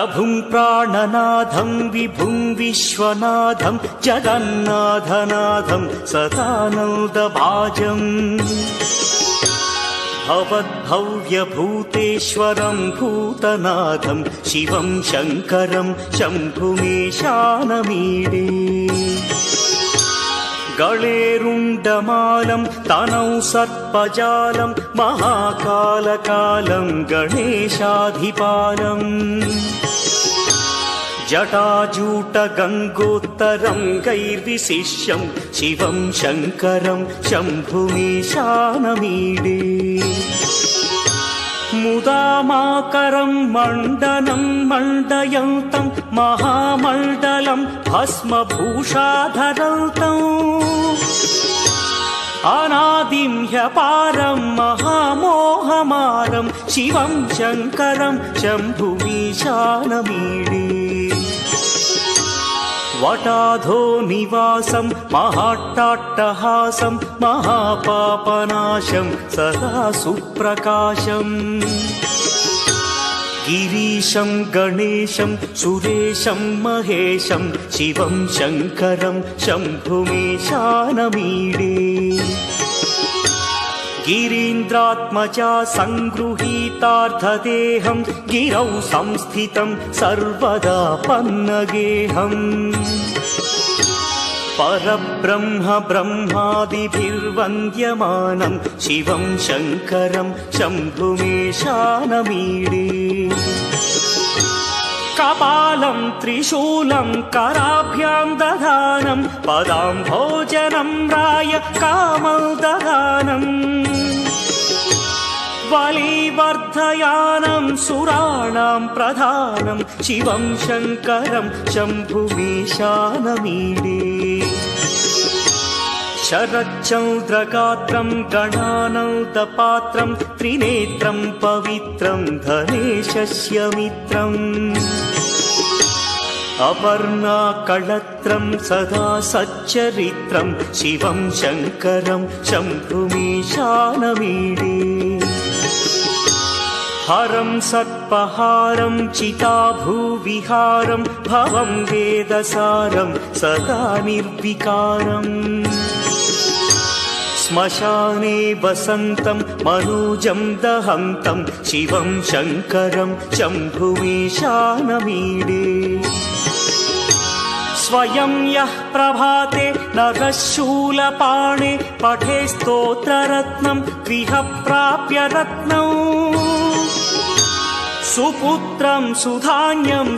प्रभुं प्राणनाथं विभुं विश्वनाथं जगन्नाथनाथं सदानन्दभाजम् भवद्भव्यभूतेश्वरं भूतनाथं शिवं शङ्करं शम्भुमीशानमीडे गळेरुण्डमालं तनौ सर्पजालं महाकालकालं गणेशाधिपालम् जटाजूटगङ्गोत्तरं गैर्विशिष्यं शिवं शङ्करं शम्भुमीशानमीडे मुदामाकरं मण्डनं मण्डयन्तं महामण्डलं भस्मभूषाधरन्तम् अनादिं ह्यपारं महामोहमारं शिवं शङ्करं शम्भुमीशानमीडे वटाधो निवासं महाट्टाट्टहासं महापापनाशं सदा सुप्रकाशम् गिरीशं गणेशं सुरेशं महेशं शिवं शङ्करं शम्भुमीशानमीडे गिरीन्द्रात्मजा सङ्गृहीतार्थदेहं गिरौ संस्थितं सर्वदा पन्नगेहम् परब्रह्म ब्रह्मादिभिर्वन्द्यमानं शिवं शङ्करं शम्भुमीशानमीडे कपालं त्रिशूलं कराभ्यां दधानं पदाम्भोजनं राय कामोदधानम् बलिवर्धयानं सुराणां प्रधानं शिवं शङ्करं शम्भुमीशानमीडे शरच्चन्द्रगात्रं गणानन्दपात्रं त्रिनेत्रं पवित्रं धनेशस्य मित्रम् अपर्णाकळत्रं सदा सच्चरित्रं शिवं शङ्करं शम्भुमीशानमीडे हरं सर्पहारं चिताभूविहारं भवं वेदसारं सदा निर्विकारम् श्मशाने वसन्तं मनोजं दहन्तं शिवं शङ्करं शम्भुमीशानमीडे स्वयं यः प्रभाते नरः शूलपाणे पठे स्तोत्ररत्नं गृह प्राप्य रत्नम् सुपुत्रं सुधान्यं